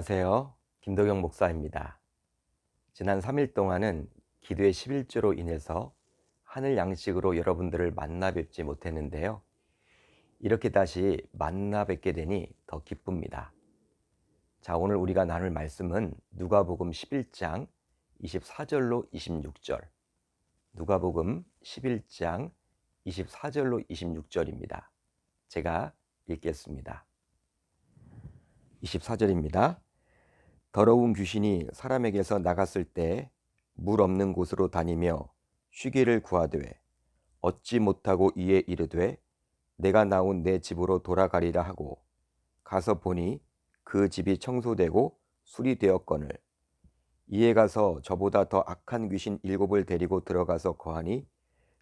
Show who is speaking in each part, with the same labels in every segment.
Speaker 1: 안녕하세요. 김도경 목사입니다. 지난 3일 동안은 기도의 11조로 인해서 하늘 양식으로 여러분들을 만나 뵙지 못했는데요. 이렇게 다시 만나 뵙게 되니 더 기쁩니다. 자, 오늘 우리가 나눌 말씀은 누가복음 11장 24절로 26절. 누가복음 11장 24절로 26절입니다. 제가 읽겠습니다. 24절입니다. 더러운 귀신이 사람에게서 나갔을 때 물 없는 곳으로 다니며 쉬기를 구하되 얻지 못하고 이에 이르되 내가 나온 내 집으로 돌아가리라 하고 가서 보니 그 집이 청소되고 수리되었거늘 이에 가서 저보다 더 악한 귀신 7을 데리고 들어가서 거하니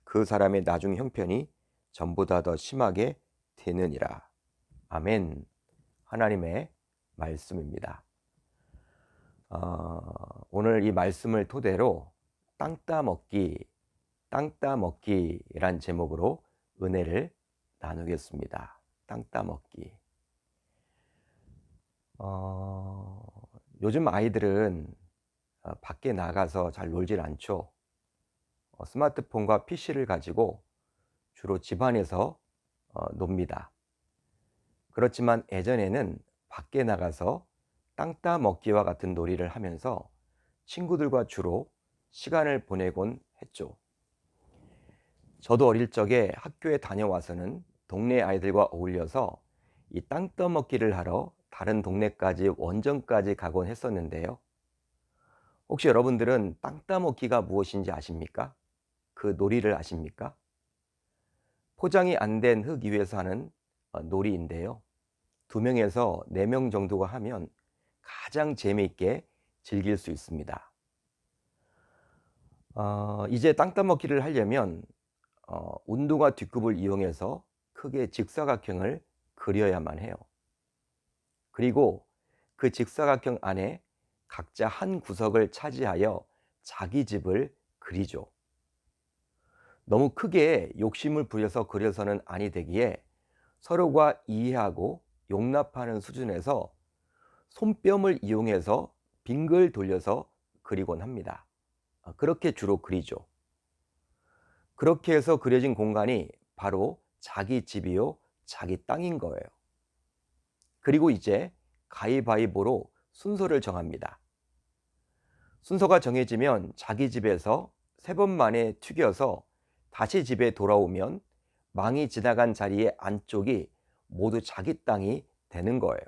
Speaker 1: 그 사람의 나중 형편이 전보다 더 심하게 되느니라. 아멘. 하나님의 말씀입니다. 오늘 이 말씀을 토대로 땅 따먹기란 제목으로 은혜를 나누겠습니다. 땅 따먹기. 요즘 아이들은 밖에 나가서 잘 놀질 않죠. 스마트폰과 PC를 가지고 주로 집안에서 놉니다. 그렇지만 예전에는 밖에 나가서 땅 따먹기와 같은 놀이를 하면서 친구들과 주로 시간을 보내곤 했죠. 저도 어릴 적에 학교에 다녀와서는 동네 아이들과 어울려서 이 땅 따먹기를 하러 다른 동네까지 원정까지 가곤 했었는데요. 혹시 여러분들은 땅 따먹기가 무엇인지 아십니까? 그 놀이를 아십니까? 포장이 안 된 흙 위에서 하는 놀이인데요. 2명에서 4명 정도가 하면 가장 재미있게 즐길 수 있습니다. 이제 땅 따먹기를 하려면 운동화 뒷굽을 이용해서 크게 직사각형을 그려야만 해요. 그리고 그 직사각형 안에 각자 한 구석을 차지하여 자기 집을 그리죠. 너무 크게 욕심을 부려서 그려서는 아니 되기에 서로가 이해하고 용납하는 수준에서 손뼉을 이용해서 빙글 돌려서 그리곤 합니다. 그렇게 주로 그리죠. 그렇게 해서 그려진 공간이 바로 자기 집이요, 자기 땅인 거예요. 그리고 이제 가위바위보로 순서를 정합니다. 순서가 정해지면 자기 집에서 3번 만에 튀겨서 다시 집에 돌아오면 망이 지나간 자리의 안쪽이 모두 자기 땅이 되는 거예요.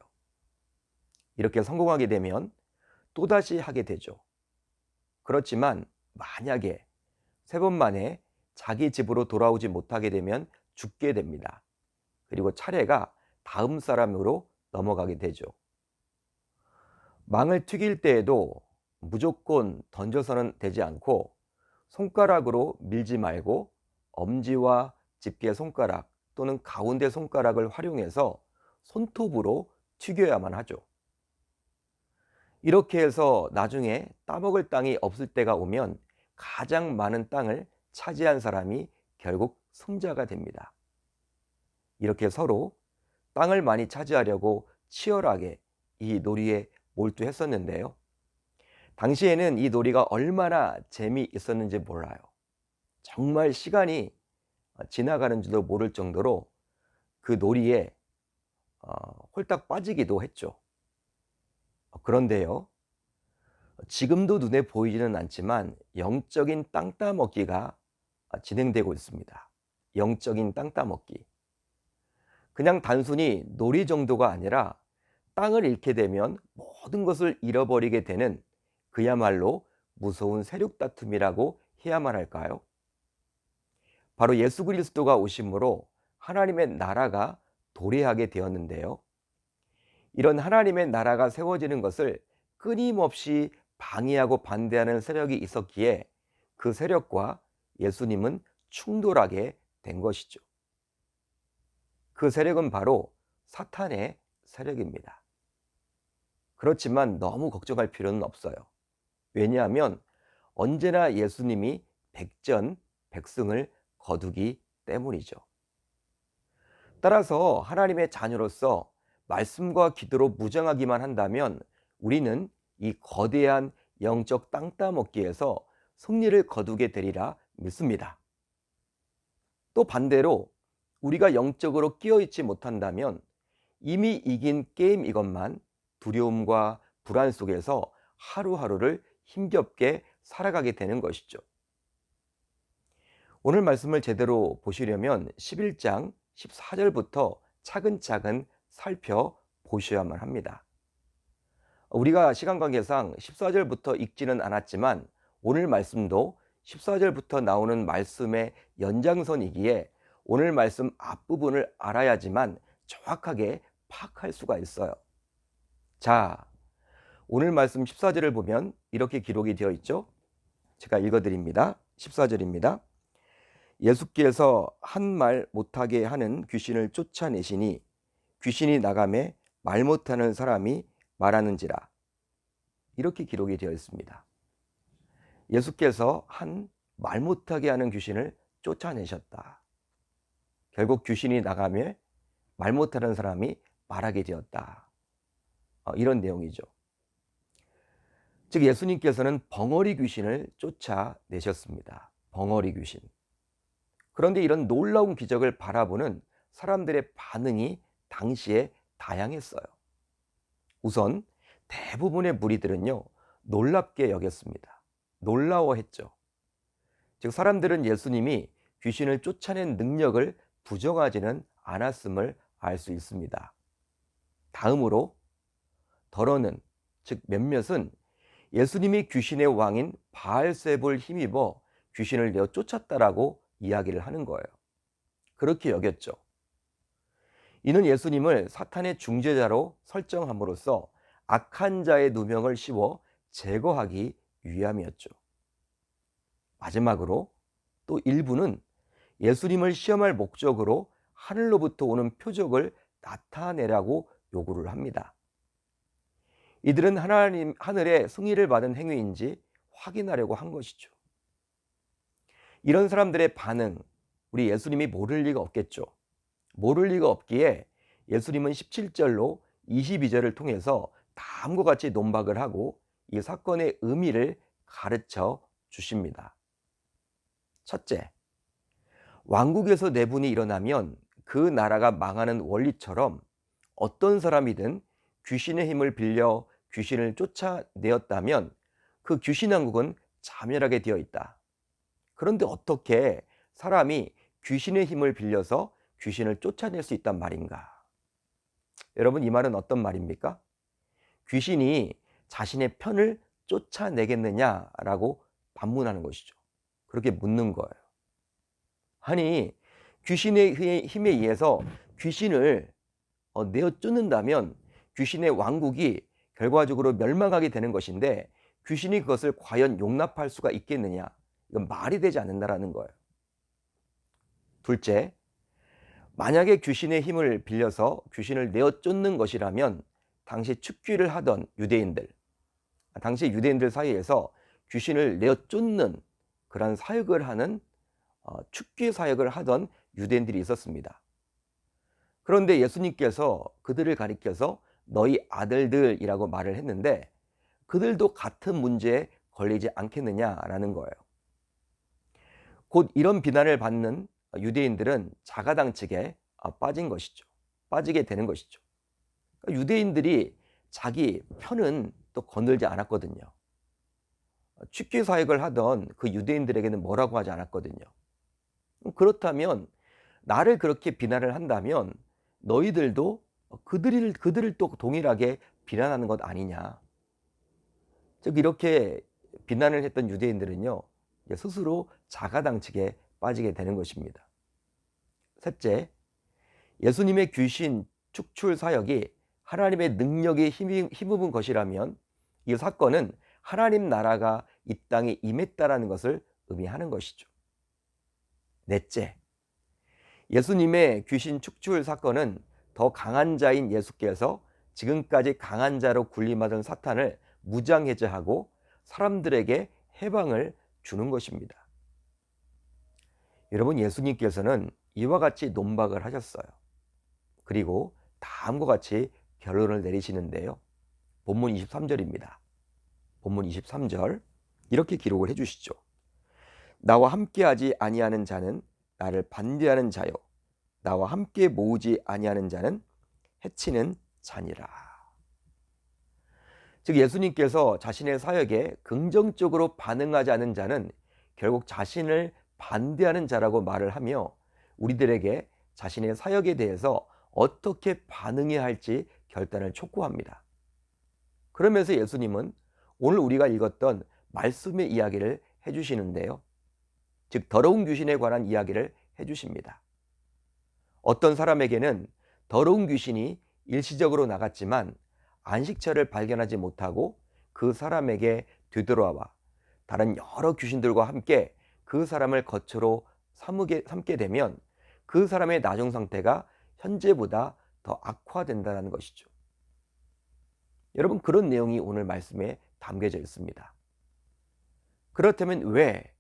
Speaker 1: 이렇게 성공하게 되면 또다시 하게 되죠. 그렇지만 만약에 3번 만에 자기 집으로 돌아오지 못하게 되면 죽게 됩니다. 그리고 차례가 다음 사람으로 넘어가게 되죠. 망을 튀길 때에도 무조건 던져서는 되지 않고 손가락으로 밀지 말고 엄지와 집게 손가락 또는 가운데 손가락을 활용해서 손톱으로 튀겨야만 하죠. 이렇게 해서 나중에 따먹을 땅이 없을 때가 오면 가장 많은 땅을 차지한 사람이 결국 승자가 됩니다. 이렇게 서로 땅을 많이 차지하려고 치열하게 이 놀이에 몰두했었는데요. 당시에는 이 놀이가 얼마나 재미있었는지 몰라요. 정말 시간이 지나가는 줄도 모를 정도로 그 놀이에 홀딱 빠지기도 했죠. 그런데요, 지금도 눈에 보이지는 않지만 영적인 땅 따먹기가 진행되고 있습니다. 영적인 땅 따먹기. 그냥 단순히 놀이 정도가 아니라 땅을 잃게 되면 모든 것을 잃어버리게 되는 그야말로 무서운 세력 다툼이라고 해야만 할까요? 바로 예수 그리스도가 오심으로 하나님의 나라가 도래하게 되었는데요. 이런 하나님의 나라가 세워지는 것을 끊임없이 방해하고 반대하는 세력이 있었기에 그 세력과 예수님은 충돌하게 된 것이죠. 그 세력은 바로 사탄의 세력입니다. 그렇지만 너무 걱정할 필요는 없어요. 왜냐하면 언제나 예수님이 백전백승을 거두기 때문이죠. 따라서 하나님의 자녀로서 말씀과 기도로 무장하기만 한다면 우리는 이 거대한 영적 땅 따먹기에서 승리를 거두게 되리라 믿습니다. 또 반대로 우리가 영적으로 끼어있지 못한다면 이미 이긴 게임 이것만 두려움과 불안 속에서 하루하루를 힘겹게 살아가게 되는 것이죠. 오늘 말씀을 제대로 보시려면 11장 14절부터 차근차근 살펴보셔야만 합니다. 우리가 시간 관계상 14절부터 읽지는 않았지만 오늘 말씀도 14절부터 나오는 말씀의 연장선이기에 오늘 말씀 앞부분을 알아야지만 정확하게 파악할 수가 있어요. 자, 오늘 말씀 14절을 보면 이렇게 기록이 되어 있죠. 제가 읽어드립니다. 14절입니다. 예수께서 한 말 못하게 하는 귀신을 쫓아내시니 귀신이 나가매 말 못하는 사람이 말하는지라. 이렇게 기록이 되어 있습니다. 예수께서 한 말 못하게 하는 귀신을 쫓아내셨다. 결국 귀신이 나가며 말 못하는 사람이 말하게 되었다. 이런 내용이죠. 즉 예수님께서는 벙어리 귀신을 쫓아내셨습니다. 벙어리 귀신. 그런데 이런 놀라운 기적을 바라보는 사람들의 반응이 당시에 다양했어요. 우선 대부분의 무리들은요, 놀랍게 여겼습니다. 놀라워했죠. 즉 사람들은 예수님이 귀신을 쫓아낸 능력을 부정하지는 않았음을 알 수 있습니다. 다음으로 더러는, 즉 몇몇은 예수님이 귀신의 왕인 바알세불 힘입어 귀신을 내어 쫓았다라고 이야기를 하는 거예요. 그렇게 여겼죠. 이는 예수님을 사탄의 중재자로 설정함으로써 악한 자의 누명을 씌워 제거하기 위함이었죠. 마지막으로 또 일부는 예수님을 시험할 목적으로 하늘로부터 오는 표적을 나타내라고 요구를 합니다. 이들은 하늘의 승리를 받은 행위인지 확인하려고 한 것이죠. 이런 사람들의 반응, 우리 예수님이 모를 리가 없겠죠. 모를 리가 없기에 예수님은 17절로 22절을 통해서 다음과 같이 논박을 하고 이 사건의 의미를 가르쳐 주십니다. 첫째, 왕국에서 내분이 일어나면 그 나라가 망하는 원리처럼 어떤 사람이든 귀신의 힘을 빌려 귀신을 쫓아내었다면 그 귀신 왕국은 자멸하게 되어 있다. 그런데 어떻게 사람이 귀신의 힘을 빌려서 귀신을 쫓아낼 수 있단 말인가? 여러분, 이 말은 어떤 말입니까? 귀신이 자신의 편을 쫓아내겠느냐라고 반문하는 것이죠. 그렇게 묻는 거예요. 아니, 귀신의 힘에 의해서 귀신을 내어 쫓는다면 귀신의 왕국이 결과적으로 멸망하게 되는 것인데 귀신이 그것을 과연 용납할 수가 있겠느냐? 이건 말이 되지 않는다라는 거예요. 둘째, 만약에 귀신의 힘을 빌려서 귀신을 내어 쫓는 것이라면 당시 축기를 하던 유대인들, 당시 유대인들 사이에서 귀신을 내어 쫓는 그런 사역을 하는 축기 사역을 하던 유대인들이 있었습니다. 그런데 예수님께서 그들을 가리켜서 너희 아들들이라고 말을 했는데 그들도 같은 문제에 걸리지 않겠느냐라는 거예요. 곧 이런 비난을 받는 유대인들은 자가당측에 빠지게 되는 것이죠. 유대인들이 자기 편은 또 건들지 않았거든요. 축기 사역을 하던 그 유대인들에게는 뭐라고 하지 않았거든요. 그렇다면 나를 그렇게 비난을 한다면 너희들도 그들을 또 동일하게 비난하는 것 아니냐. 즉 이렇게 비난을 했던 유대인들은요, 스스로 자가당측에 빠지게 되는 것입니다. 셋째, 예수님의 귀신 축출 사역이 하나님의 능력에 힘입은 것이라면 이 사건은 하나님 나라가 이 땅에 임했다라는 것을 의미하는 것이죠. 넷째, 예수님의 귀신 축출 사건은 더 강한 자인 예수께서 지금까지 강한 자로 군림하던 사탄을 무장해제하고 사람들에게 해방을 주는 것입니다. 여러분, 예수님께서는 이와 같이 논박을 하셨어요. 그리고 다음과 같이 결론을 내리시는데요. 본문 23절입니다. 본문 23절 이렇게 기록을 해주시죠. 나와 함께하지 아니하는 자는 나를 반대하는 자요, 나와 함께 모으지 아니하는 자는 해치는 자니라. 즉 예수님께서 자신의 사역에 긍정적으로 반응하지 않은 자는 결국 자신을 반대하는 자라고 말을 하며 우리들에게 자신의 사역에 대해서 어떻게 반응해야 할지 결단을 촉구합니다. 그러면서 예수님은 오늘 우리가 읽었던 말씀의 이야기를 해주시는데요. 즉 더러운 귀신에 관한 이야기를 해주십니다. 어떤 사람에게는 더러운 귀신이 일시적으로 나갔지만 안식처를 발견하지 못하고 그 사람에게 되돌아와 다른 여러 귀신들과 함께 그 사람을 거처로 삼게 되면 그 사람의 나중 상태가 현재보다 더 악화된다는 것이죠. 여러분, 그런 내용이 오늘 말씀에 담겨져 있습니다. 그렇다면 왜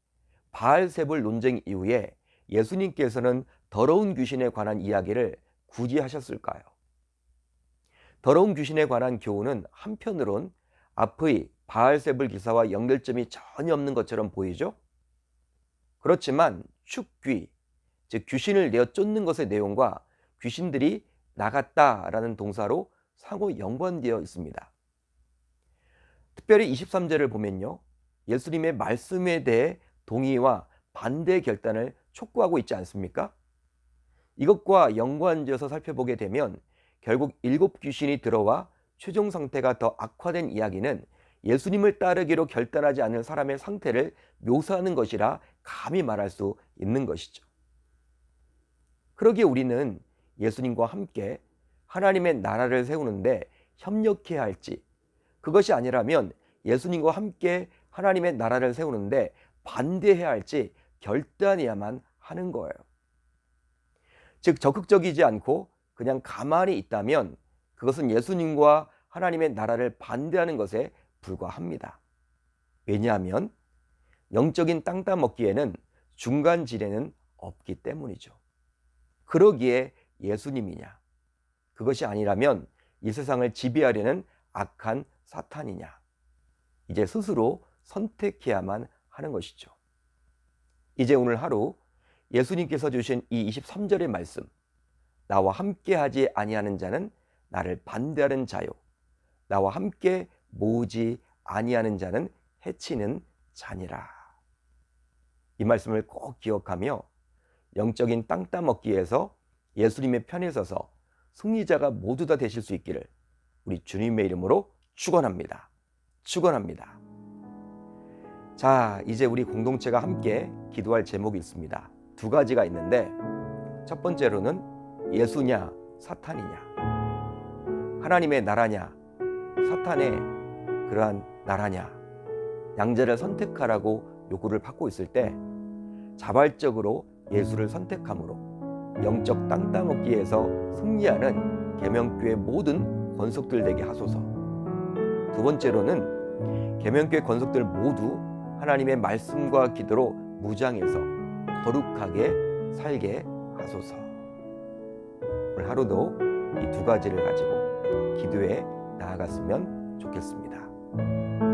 Speaker 1: 바알세불 논쟁 이후에 예수님께서는 더러운 귀신에 관한 이야기를 굳이 하셨을까요? 더러운 귀신에 관한 교훈은 한편으론 앞의 바알세불 기사와 연결점이 전혀 없는 것처럼 보이죠? 그렇지만 축귀, 즉 귀신을 내어 쫓는 것의 내용과 귀신들이 나갔다라는 동사로 상호 연관되어 있습니다. 특별히 23절을 보면요, 예수님의 말씀에 대해 동의와 반대 결단을 촉구하고 있지 않습니까? 이것과 연관지어서 살펴보게 되면 결국 7 귀신이 들어와 최종 상태가 더 악화된 이야기는 예수님을 따르기로 결단하지 않을 사람의 상태를 묘사하는 것이라 감히 말할 수 있는 것이죠. 그러기에 우리는 예수님과 함께 하나님의 나라를 세우는데 협력해야 할지, 그것이 아니라면 예수님과 함께 하나님의 나라를 세우는데 반대해야 할지 결단해야만 하는 거예요. 즉 적극적이지 않고 그냥 가만히 있다면 그것은 예수님과 하나님의 나라를 반대하는 것에 불과합니다. 왜냐하면 영적인 땅 따먹기에는 중간 지대는 없기 때문이죠. 그러기에 예수님이냐, 그것이 아니라면 이 세상을 지배하려는 악한 사탄이냐, 이제 스스로 선택해야만 하는 것이죠. 이제 오늘 하루 예수님께서 주신 이 23절의 말씀, 나와 함께하지 아니하는 자는 나를 반대하는 자요, 나와 함께 모으지 아니하는 자는 해치는 자니라. 이 말씀을 꼭 기억하며 영적인 땅 따먹기에서 예수님의 편에 서서 승리자가 모두 다 되실 수 있기를 우리 주님의 이름으로 축원합니다. 축원합니다. 자, 이제 우리 공동체가 함께 기도할 제목이 있습니다. 2가지가 있는데 첫 번째로는 예수냐 사탄이냐, 하나님의 나라냐 사탄의 그러한 나라냐, 양자를 선택하라고 요구를 받고 있을 때 자발적으로 예수를 선택함으로 영적 땅 따먹기에서 승리하는 계명교회 모든 권속들 되게 하소서. 두 번째로는 계명교회 권속들 모두 하나님의 말씀과 기도로 무장해서 거룩하게 살게 하소서. 오늘 하루도 이 2가지를 가지고 기도에 나아갔으면 좋겠습니다.